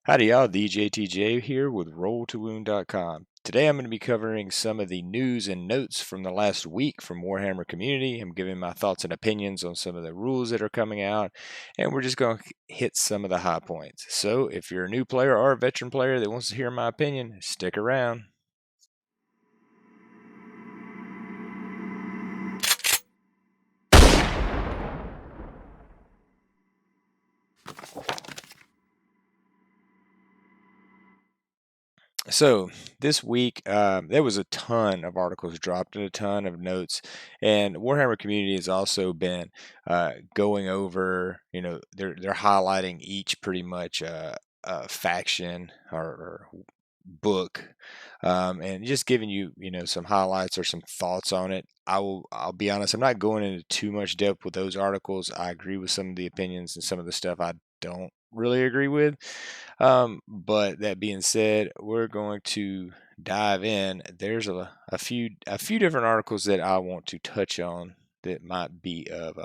Howdy y'all, DJTJ here with RollToWound.com. Today I'm going to be covering some of the news and notes from the last week from Warhammer community. I'm giving my thoughts and opinions on some of the rules that are coming out, and we're just going to hit some of the high points. So if you're a new player or a veteran player that wants to hear my opinion, stick around. So this week, there was a ton of articles dropped and a ton of notes, and Warhammer community has also been going over. They're highlighting each pretty much faction or book, and just giving you some highlights or some thoughts on it. I'll be honest, I'm not going into too much depth with those articles. I agree with some of the opinions and some of the stuff I don't really agree with. But that being said, we're going to dive in. There's a few different articles that I want to touch on that might be of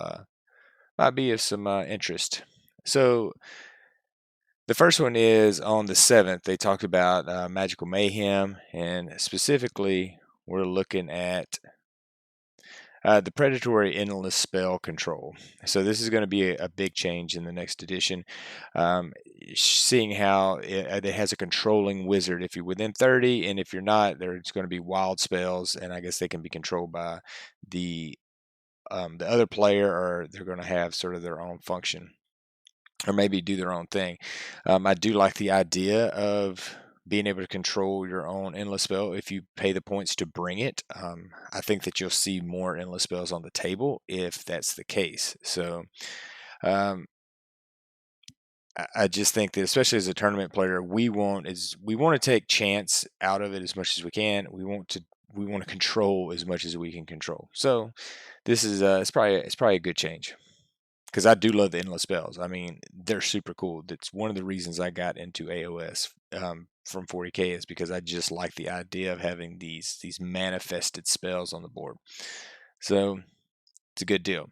some interest. So the first one is on the 7th. They talked about magical mayhem, and specifically, we're looking at the predatory endless spell control. So this is going to be a big change in the next edition. Seeing how it has a controlling wizard if you're within 30, and if you're not, there's going to be wild spells, and I guess they can be controlled by the other player, or they're going to have sort of their own function, or maybe do their own thing. I do like the idea of being able to control your own endless spell if you pay the points to bring it. I think that you'll see more endless spells on the table if that's the case. So um, I just think that, especially as a tournament player, we want to take chance out of it as much as we can. We want to control as much as we can control. So this is it's probably a good change, because I do love the endless spells. I mean, they're super cool. That's one of the reasons I got into AOS from 40k, is because I just like the idea of having these manifested spells on the board. So it's a good deal.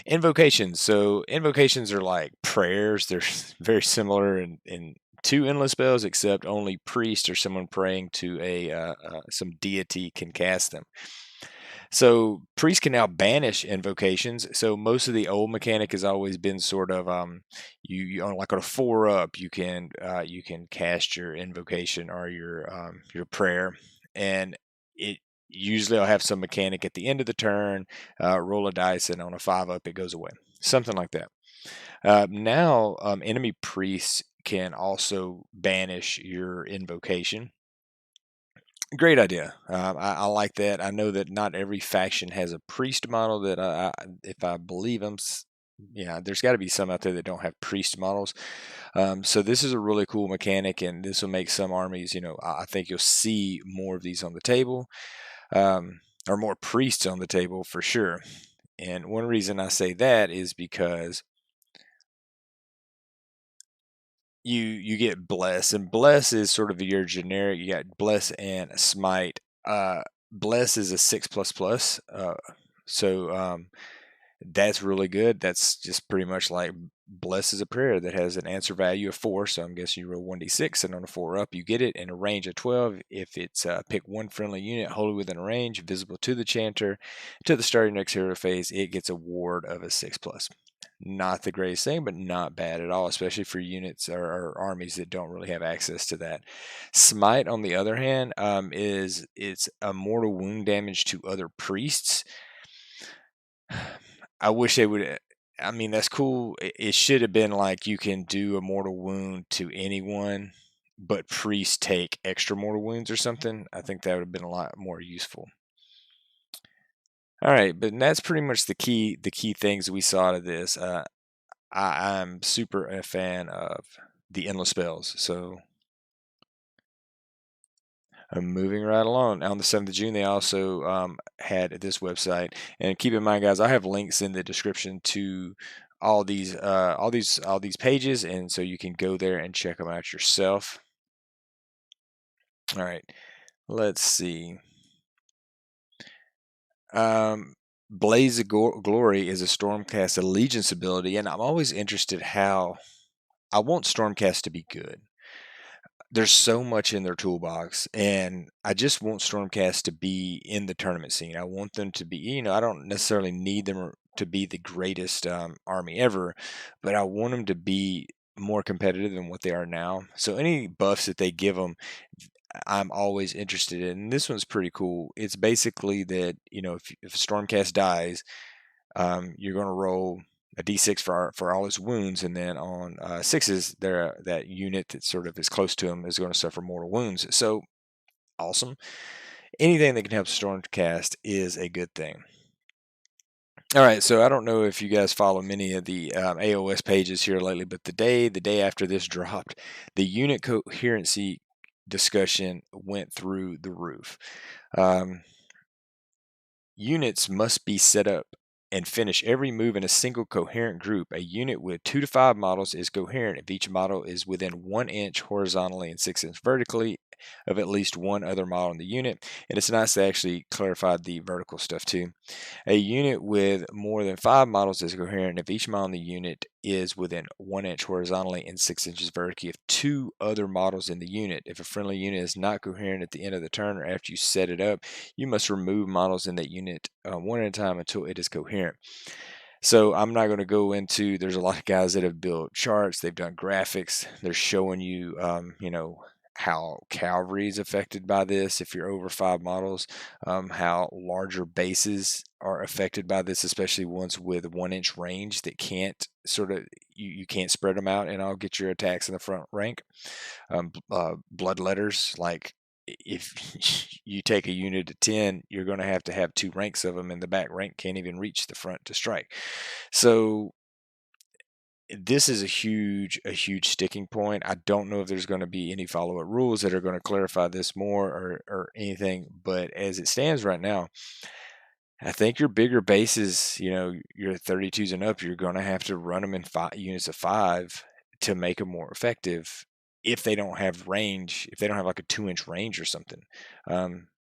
Invocations. So invocations are like prayers. They're very similar in to endless spells, except only priest or someone praying to some deity can cast them. So priests can now banish invocations. So most of the old mechanic has always been sort of you on, like on a 4-up, you can cast your invocation or your prayer, and it usually will have some mechanic at the end of the turn, roll a dice, and on a 5-up it goes away, something like that. Now enemy priests can also banish your invocation. Great idea. I like that. I know that not every faction has a priest model. That if I believe them, yeah, there's got to be some out there that don't have priest models. So this is a really cool mechanic, and this will make some armies. I think you'll see more of these on the table, or more priests on the table for sure. And one reason I say that is because you get bless, and bless is sort of your generic. You got bless and smite. Bless is a 6++, so that's really good. That's just pretty much like bless is a prayer that has an answer value of 4. So I'm guessing you roll 1d6, and on a 4-up you get it in a range of 12. If it's pick one friendly unit wholly within a range visible to the chanter to the start of your next hero phase, it gets a ward of a 6+. Not the greatest thing, but not bad at all, especially for units or armies that don't really have access to that. Smite, on the other hand, it's a mortal wound damage to other priests. I wish they would. I mean, that's cool. It should have been like you can do a mortal wound to anyone, but priests take extra mortal wounds or something. I think that would have been a lot more useful. All right, but that's pretty much the key things we saw out of this. I'm super a fan of the endless spells. So I'm moving right along. On the 7th of June, they also had this website, and keep in mind, guys, I have links in the description to all these pages, and so you can go there and check them out yourself. All right, let's see. Blaze of Glory is a Stormcast allegiance ability, and I'm always interested how I want Stormcast to be good. there's so much in their toolbox, and I just want Stormcast to be in the tournament scene. I want them to be, I don't necessarily need them to be the greatest army ever, but I want them to be more competitive than what they are now. So any buffs that they give them, I'm always interested in. And this one's pretty cool. It's basically that, if Stormcast dies, you're going to roll a d6 for all his wounds, and then on sixes, that unit that sort of is close to him is going to suffer mortal wounds. So awesome! Anything that can help Stormcast is a good thing. All right, so I don't know if you guys follow many of the AOS pages here lately, but the day after this dropped, the unit coherency discussion went through the roof. Units must be set up and finish every move in a single coherent group. A unit with 2 to 5 models is coherent if each model is within 1 inch horizontally and 6 inches vertically of at least one other model in the unit. And it's nice they actually clarified the vertical stuff too. A unit with more than 5 models is coherent if each model in the unit is within 1 inch horizontally and 6 inches vertically of 2 other models in the unit. If a friendly unit is not coherent at the end of the turn or after you set it up, you must remove models in that unit one at a time until it is coherent. So I'm not going to go into, there's a lot of guys that have built charts, they've done graphics, they're showing you, how cavalry is affected by this if you're over 5 models, how larger bases are affected by this, especially ones with 1 inch range that can't you can't spread them out and I'll get your attacks in the front rank. Bloodletters, like if you take a unit of 10, you're going to have 2 ranks of them, and the back rank can't even reach the front to strike. So this is a huge sticking point. I don't know if there's going to be any follow-up rules that are going to clarify this more or anything, but as it stands right now, I think your bigger bases, your 32s and up, you're going to have to run them in units of 5 to make them more effective if they don't have range, if they don't have like a 2-inch range or something.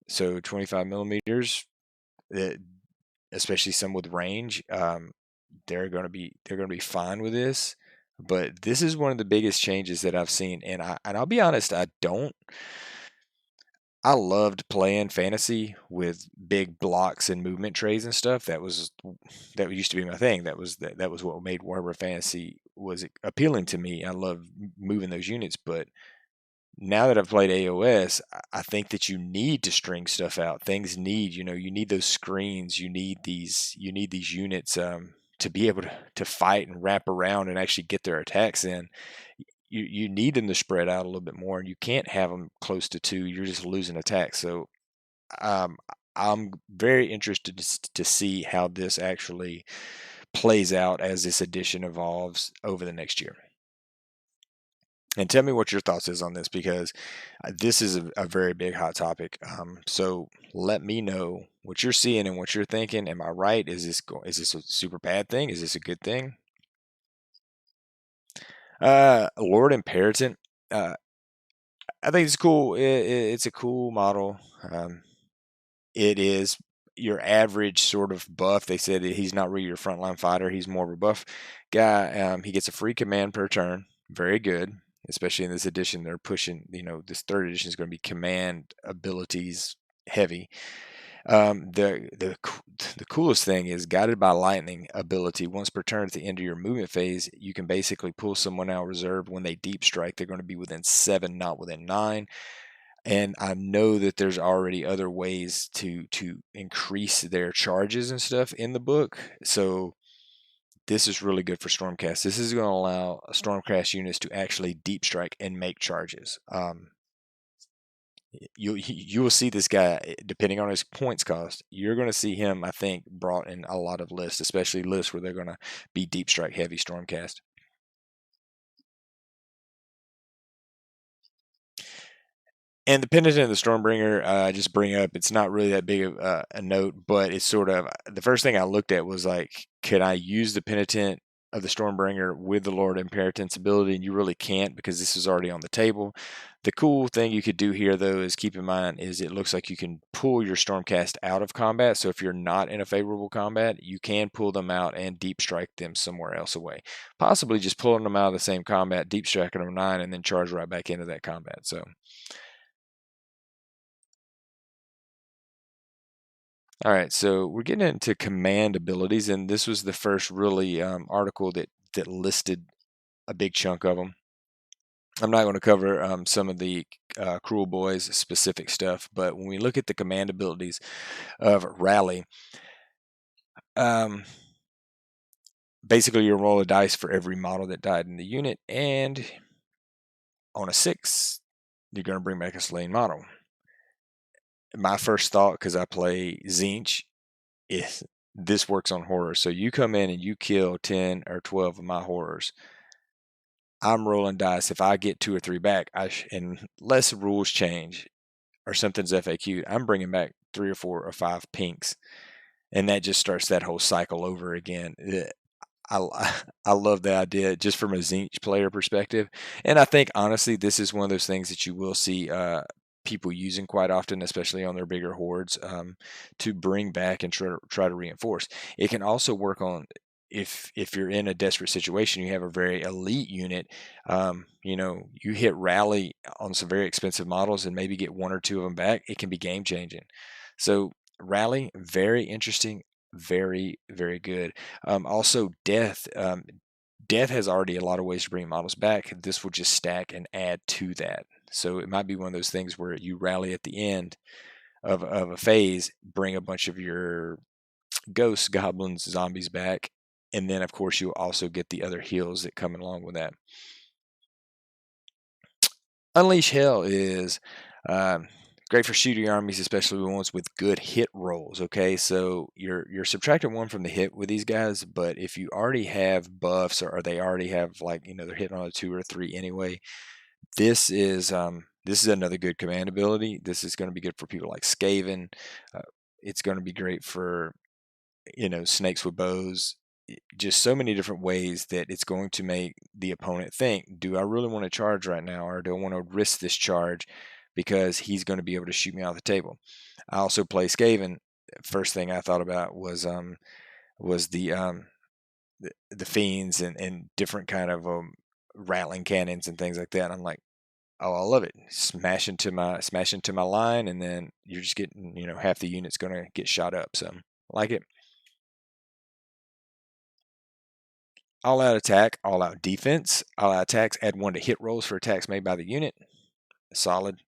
So 25 millimeters, especially some with range, they're going to be fine with this. But this is one of the biggest changes that I've seen, and I'll be honest, I loved playing fantasy with big blocks and movement trays and stuff. That used to be my thing. That was what made Warhammer Fantasy was appealing to me. I love moving those units, but now that I've played AOS, I think that you need to string stuff out. Things need, you need those screens. You need these units to be able to fight and wrap around and actually get their attacks in. You need them to spread out a little bit more, and you can't have them close to 2. You're just losing attacks. So I'm very interested to see how this actually plays out as this edition evolves over the next year. And tell me what your thoughts is on this, because this is a very big hot topic. So let me know what you're seeing and what you're thinking. Am I right? Is this a super bad thing? Is this a good thing? Lord Imperatant. I think it's cool. It's a cool model. It is your average sort of buff. They said that he's not really your frontline fighter. He's more of a buff guy. He gets a free command per turn. Very good, especially in this edition. They're pushing, this third edition is going to be command abilities heavy. The coolest thing is guided by lightning ability. Once per turn at the end of your movement phase, you can basically pull someone out reserved. When they deep strike, they're going to be within 7, not within 9. And I know that there's already other ways to increase their charges and stuff in the book. So this is really good for Stormcast. This is going to allow Stormcast units to actually deep strike and make charges. You will see this guy, depending on his points cost, you're going to see him, I think, brought in a lot of lists, especially lists where they're going to be deep strike heavy Stormcast. And the Penitent and the Stormbringer, I just bring up, it's not really that big of a note, but it's sort of, the first thing I looked at was like, could I use the Penitent of the Stormbringer with the Lord Imperatant's ability, and you really can't because this is already on the table. The cool thing you could do here, though, is keep in mind is it looks like you can pull your Stormcast out of combat. So if you're not in a favorable combat, you can pull them out and deep strike them somewhere else away. Possibly just pulling them out of the same combat, deep striking them 9, and then charge right back into that combat. So, all right, so we're getting into command abilities, and this was the first really article that listed a big chunk of them. I'm not going to cover some of the Cruel Boys specific stuff, but when we look at the command abilities of Rally, basically you roll a dice for every model that died in the unit, and on a 6, you're going to bring back a slain model. My first thought, because I play Zinch, is this works on horrors. So you come in and you kill 10 or 12 of my horrors. I'm rolling dice. If I get 2 or 3 back, unless rules change or something's FAQ, I'm bringing back 3 or 4 or 5 pinks, and that just starts that whole cycle over again. I love the idea just from a Zinch player perspective, and I think honestly this is one of those things that you will see people using quite often, especially on their bigger hordes, to bring back and try to reinforce. It can also work on if you're in a desperate situation, you have a very elite unit, you hit rally on some very expensive models and maybe get 1 or 2 of them back. It can be game changing. So rally, very interesting, very, very good. Also, death. Death has already a lot of ways to bring models back. This will just stack and add to that. So it might be one of those things where you rally at the end of a phase, bring a bunch of your ghosts, goblins, zombies back, and then of course you'll also get the other heals that come along with that. Unleash Hell is great for shooting armies, especially ones with good hit rolls. Okay, so you're subtracting 1 from the hit with these guys, but if you already have buffs or they already have they're hitting on a 2 or 3 anyway, this is another good command ability. This is going to be good for people like Skaven. It's going to be great for snakes with bows. Just so many different ways that it's going to make the opponent think, do I really want to charge right now, or do I want to risk this charge because he's going to be able to shoot me off the table? I also play Skaven. First thing I thought about was the fiends and different kind of rattling cannons and things like that. And I'm like, oh, I love it. Smash into my line, and then you're just getting, half the unit's going to get shot up. So like it. All out attack, all out defense. All out attacks add 1 to hit rolls for attacks made by the unit. Solid.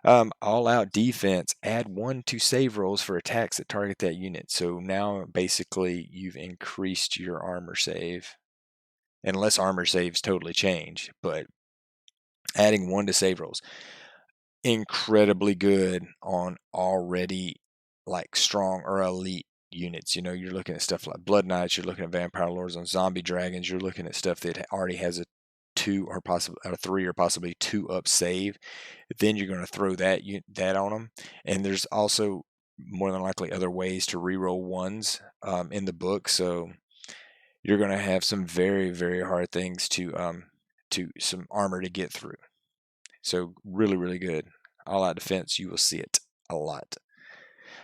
All out defense, add 1 to save rolls for attacks that target that unit. So now basically you've increased your armor save, unless armor saves totally change, but adding 1 to save rolls. Incredibly good on already strong or elite units. You're looking at stuff like Blood Knights, you're looking at Vampire Lords on Zombie Dragons, you're looking at stuff that already has a 2 or possibly a 3 or possibly 2 up save. Then you're going to throw that on them, and there's also more than likely other ways to reroll ones in the book. So you're going to have some very, very hard things to some armor to get through. So really, really good. All out defense, you will see it a lot.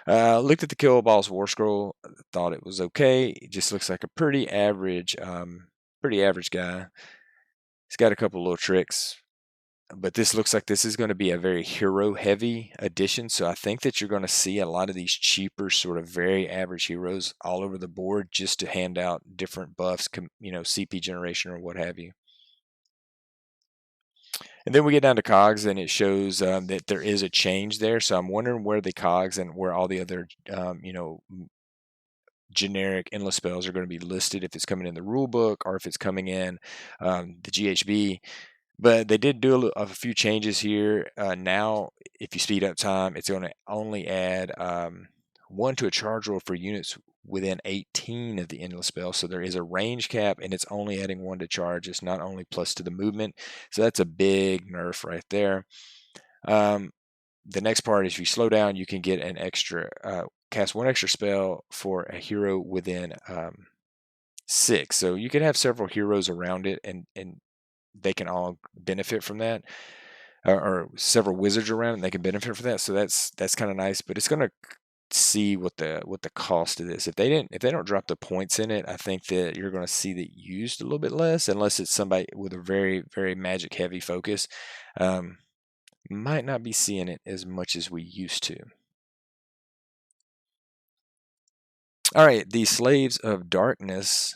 Looked at the Kill Boss War Scroll, thought it was okay. It just looks like a pretty average guy. He's got a couple little tricks, but this looks like this is going to be a very hero-heavy edition. So I think that you're going to see a lot of these cheaper, sort of very average heroes all over the board, just to hand out different buffs, CP generation or what have you. And then we get down to cogs, and it shows that there is a change there. So I'm wondering where the cogs and where all the other, generic endless spells are going to be listed, if it's coming in the rule book or if it's coming in the GHB. But they did do a few changes here. Now, if you speed up time, it's going to only add 1 to a charge roll for units within 18 of the endless spell. So there is a range cap, and it's only adding 1 to charge. It's not only plus to the movement. So that's a big nerf right there. The next part is, if you slow down, you can get an extra cast 1 extra spell for a hero within 6. So you could have several heroes around it, and they can all benefit from that, or several wizards around, and they can benefit from that. So that's kind of nice. But it's going to see what the cost of this. If they don't drop the points in it, I think that you're going to see that used a little bit less, unless it's somebody with a very very magic heavy focus. Um, might not be seeing it as much as we used to. All right, the Slaves of Darkness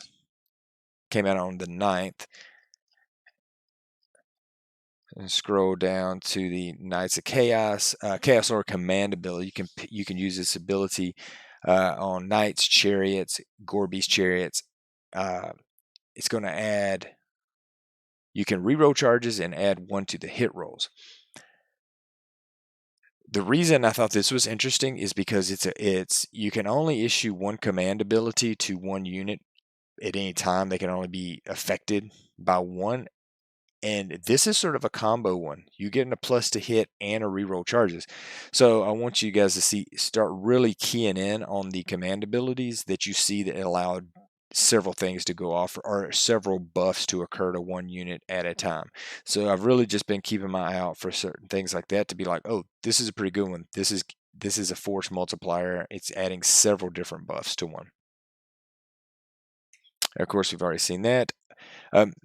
came out on the 9th. And scroll down to the Knights of Chaos. Chaos Lord command ability. You can use this ability on Knights, Chariots, Gorby's Chariots. It's going to add. You can reroll charges and add 1 to the hit rolls. The reason I thought this was interesting is because it's you can only issue 1 command ability to 1 unit at any time. They can only be affected by 1. And this is sort of a combo one. You getting a plus to hit and a reroll charges. So I want you guys to start really keying in on the command abilities that you see that allowed several things to go off, or several buffs to occur to 1 unit at a time. So I've really just been keeping my eye out for certain things like that to be like, oh, this is a pretty good one. This is a force multiplier. It's adding several different buffs to one. Of course, we've already seen that.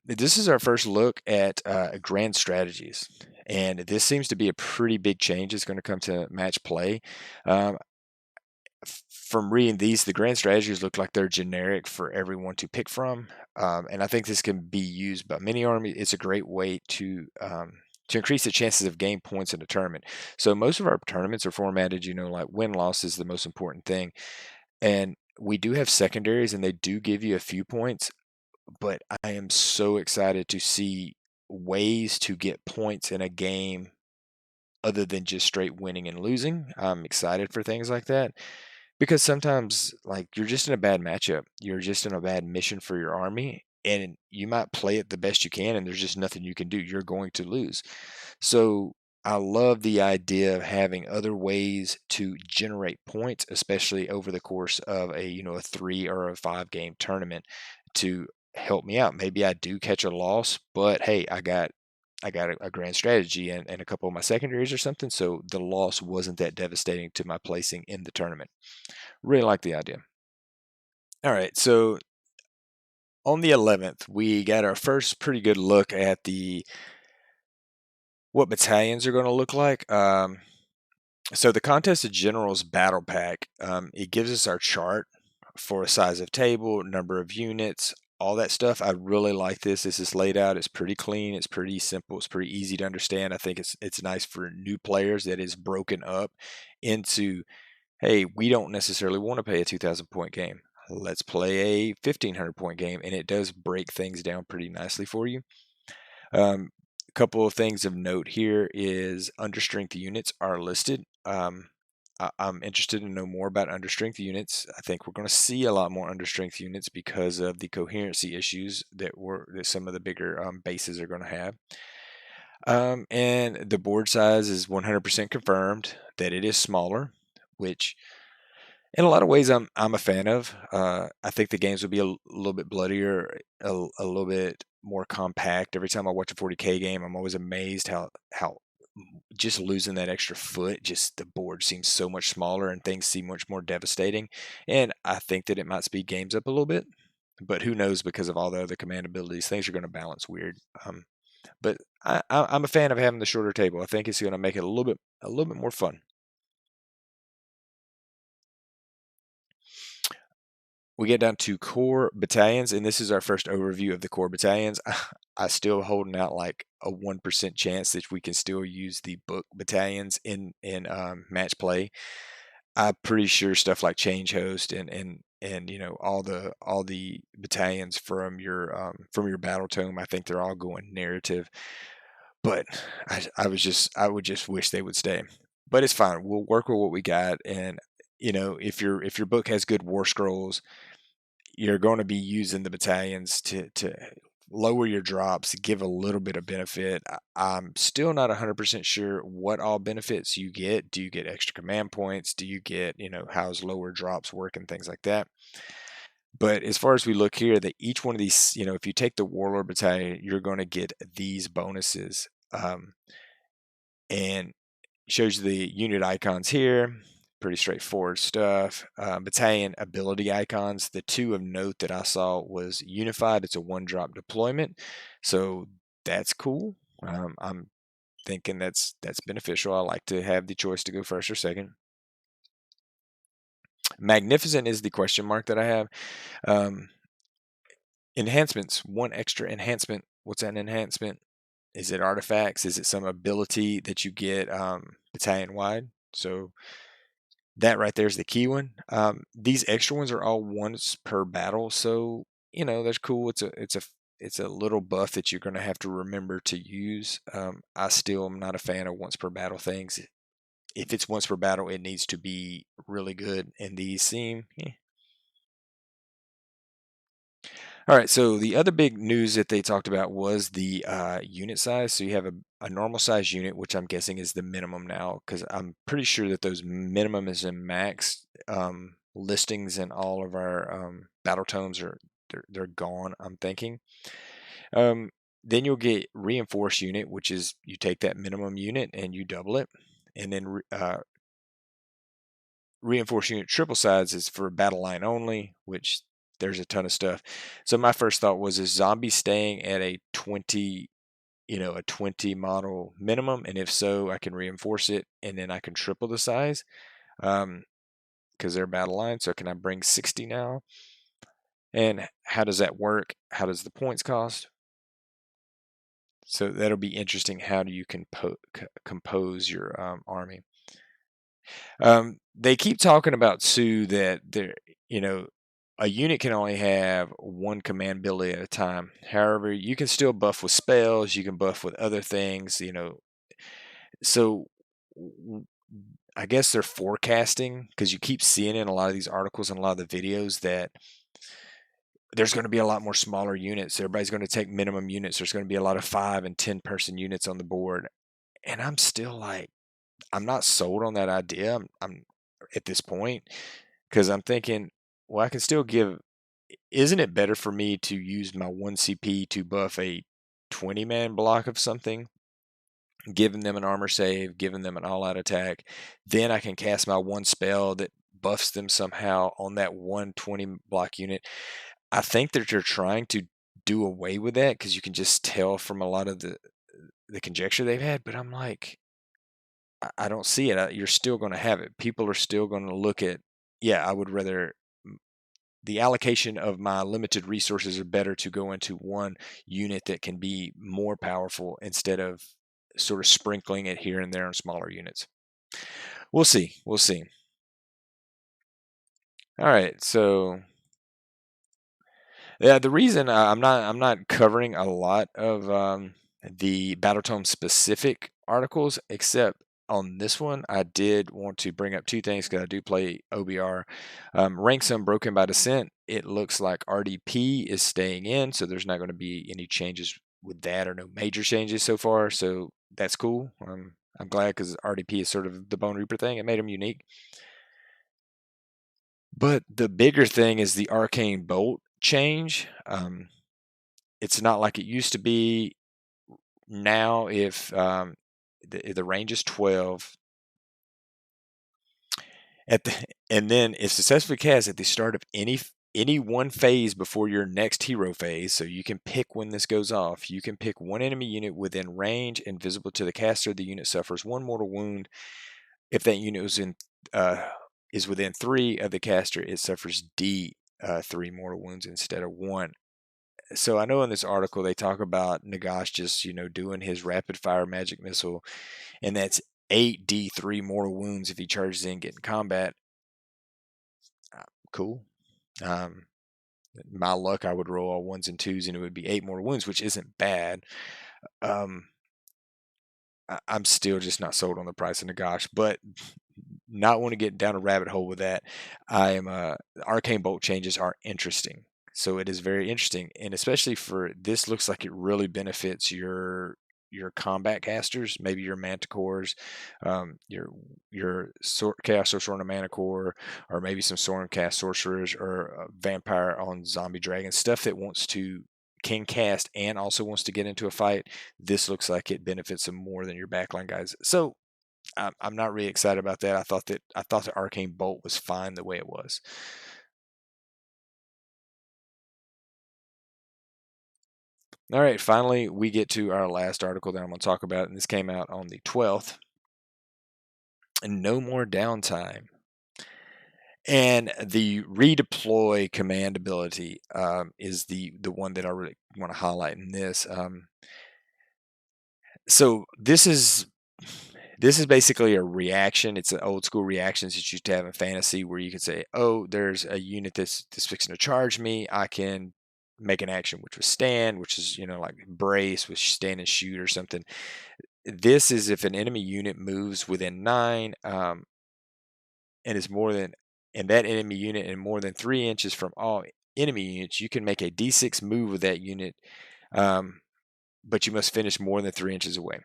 This is our first look at grand strategies, and this seems to be a pretty big change. It's going to come to match play. Um, from reading these, the grand strategies look like they're generic for everyone to pick from, and I think this can be used by many armies. It's a great way to increase the chances of game points in a tournament. So most of our tournaments are formatted, like win-loss is the most important thing, and we do have secondaries, and they do give you a few points. But I am so excited to see ways to get points in a game other than just straight winning and losing. I'm excited for things like that because sometimes, like, you're just in a bad matchup, you're just in a bad mission for your army, and you might play it the best you can, and there's just nothing you can do. You're going to lose. So I love the idea of having other ways to generate points, especially over the course of a 3 or a 5 game tournament, to help me out. Maybe I do catch a loss, but hey, I got a grand strategy and a couple of my secondaries or something, so the loss wasn't that devastating to my placing in the tournament. Really like the idea. All right, so on the 11th, we got our first pretty good look at what battalions are going to look like. So the Contest of Generals battle pack, it gives us our chart for a size of table, number of units, all that stuff. I really like this. This is laid out. It's pretty clean. It's pretty simple. It's pretty easy to understand. I think it's nice for new players that is broken up into, hey, we don't necessarily want to play a 2,000 point game. Let's play a 1,500 point game, and it does break things down pretty nicely for you. A couple of things of note here is understrength units are listed. I'm interested to know more about understrength units. I think we're going to see a lot more understrength units because of the coherency issues that some of the bigger bases are going to have. And the board size is 100% confirmed that it is smaller, which in a lot of ways I'm a fan of. I think the games will be a little bit bloodier, a little bit more compact. Every time I watch a 40K game, I'm always amazed how just losing that extra foot, just the board seems so much smaller and things seem much more devastating. And I think that it might speed games up a little bit, but who knows, because of all the other command abilities, things are going to balance weird. But I'm a fan of having the shorter table. I think it's going to make it a little bit more fun. We get down to core battalions, and this is our first overview of the core battalions. I still holding out like a 1% chance that we can still use the book battalions in match play. I'm pretty sure stuff like change host and all the battalions from your battle tome, I think they're all going narrative. But I would just wish they would stay. But it's fine. We'll work with what we got, and if your book has good war scrolls, you're going to be using the battalions to lower your drops, give a little bit of benefit. I'm still not 100% sure what all benefits you get. Do you get extra command points? Do you get, how's lower drops work and things like that? But as far as we look here, that each one of these, if you take the Warlord Battalion, you're going to get these bonuses. And shows you the unit icons here. Pretty straightforward stuff. Battalion ability icons. The two of note that I saw was Unified. It's a one-drop deployment, so that's cool. I'm thinking that's beneficial. I like to have the choice to go first or second. Magnificent is the question mark that I have. Enhancements. One extra enhancement. What's an enhancement? Is it artifacts? Is it some ability that you get battalion wide? So that right there is the key one. These extra ones are all once per battle, so that's cool. It's a little buff that you're going to have to remember to use. I still am not a fan of once per battle things. If it's once per battle, it needs to be really good, and these seem. All right, so the other big news that they talked about was the unit size. So you have a normal size unit, which I'm guessing is the minimum now, because I'm pretty sure that those minimum is in max listings in all of our battle tomes they're gone, I'm thinking. Then you'll get reinforced unit, which is you take that minimum unit and you double it, and then reinforced unit triple size is for battle line only, which there's a ton of stuff. So my first thought was, is zombie staying at a 20, a 20 model minimum? And if so, I can reinforce it and then I can triple the size because they're battle line. So can I bring 60 now? And how does that work? How does the points cost? So that'll be interesting. How do you compose your army? They keep talking about Sue that a unit can only have one command ability at a time. However, you can still buff with spells, you can buff with other things, So I guess they're forecasting, because you keep seeing in a lot of these articles and a lot of the videos that there's going to be a lot more smaller units. Everybody's going to take minimum units. There's going to be a lot of 5 and 10 person units on the board. And I'm still like, I'm not sold on that idea. I'm at this point, because I'm thinking, well, I can still give. Isn't it better for me to use my 1 CP to buff a 20-man block of something, giving them an armor save, giving them an all-out attack? Then I can cast my one spell that buffs them somehow on that 120 block unit. I think that they're trying to do away with that, because you can just tell from a lot of the conjecture they've had. But I'm like, I don't see it. You're still going to have it. People are still going to look at, yeah, I would rather, the allocation of my limited resources are better to go into one unit that can be more powerful instead of sort of sprinkling it here and there in smaller units. We'll see. We'll see. All right. So yeah, the reason I'm not covering a lot of the Battletome specific articles, except on this one, I did want to bring up two things, because I do play OBR. Ranks Unbroken by Descent. It looks like RDP is staying in, so there's not going to be any changes with that, or no major changes so far. So that's cool. I'm glad, because RDP is sort of the Bone Reaper thing. It made them unique. But the bigger thing is the Arcane Bolt change. It's not like it used to be. Now, if the range is 12, and then if successfully cast at the start of any one phase before your next hero phase, so you can pick when this goes off. You can pick one enemy unit within range and visible to the caster. The unit suffers one mortal wound. If that unit is within 3 of the caster, it suffers 3 mortal wounds instead of 1. So I know in this article they talk about Nagash just doing his rapid fire magic missile, and that's 8d3 mortal wounds if he charges in getting combat. Cool. My luck, I would roll all 1s and 2s and it would be 8 mortal wounds, which isn't bad. I'm still just not sold on the price of Nagash, but not want to get down a rabbit hole with that. Arcane Bolt changes are interesting. So it is very interesting, and especially for this, looks like it really benefits your your combat casters, maybe your manticores, your chaos sorcerer on a manicore, or maybe some Stormcast sorcerers or a vampire on zombie dragon, stuff that can cast and also wants to get into a fight. This looks like it benefits them more than your backline guys. So I'm not really excited about that. I thought the Arcane Bolt was fine the way it was. All right, finally we get to our last article that I'm going to talk about, and this came out on the 12th. And no more downtime. And the redeploy command ability is the one that I really want to highlight in this. So this is basically a reaction. It's an old school reactions that you used to have in fantasy, where you could say, "Oh, there's a unit that's fixing to charge me. I can make an action, which was stand, which is like brace, which stand and shoot or something." This is if an enemy unit moves within 9, and is more than and that enemy unit and more than 3 inches from all enemy units, you can make a D6 move with that unit, but you must finish more than 3 inches away.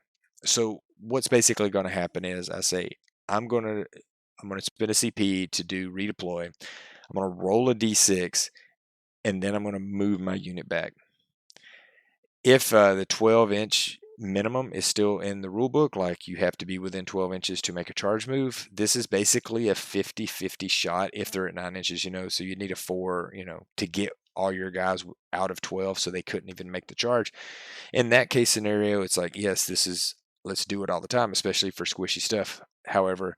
So what's basically going to happen is I say I'm going to spend a CP to do redeploy. I'm going to roll a D6, and then I'm going to move my unit back. If the 12-inch minimum is still in the rule book, like you have to be within 12 inches to make a charge move, this is basically a 50-50 shot if they're at 9 inches, so you need a 4, to get all your guys out of 12 so they couldn't even make the charge. In that case scenario, it's like, yes, let's do it all the time, especially for squishy stuff. However,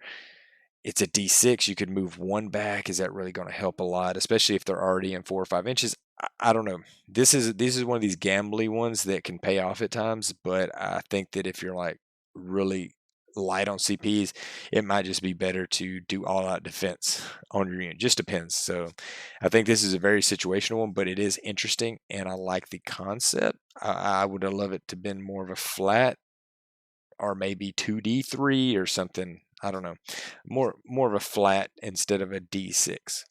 it's a D6. You could move one back. Is that really going to help a lot, especially if they're already in 4 or 5 inches? I don't know. This is one of these gambly ones that can pay off at times, but I think that if you're like really light on CPs, it might just be better to do all out defense on your unit. Just depends. So I think this is a very situational one, but it is interesting, and I like the concept. I would have loved it to been more of a flat, or maybe 2D3 or something. I don't know. More of a flat instead of a D6.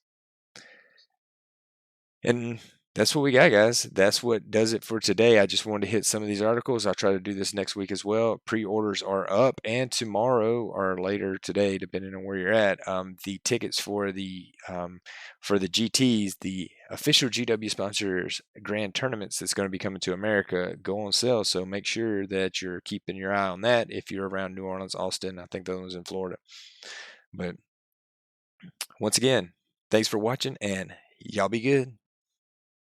And that's what we got, guys. That's what does it for today. I just wanted to hit some of these articles. I'll try to do this next week as well. Pre-orders are up, and tomorrow or later today, depending on where you're at. The tickets for the GTs, the official GW sponsors grand tournaments that's going to be coming to America, go on sale. So make sure that you're keeping your eye on that if you're around New Orleans, Austin. I think those ones in Florida. But once again, thanks for watching, and y'all be good.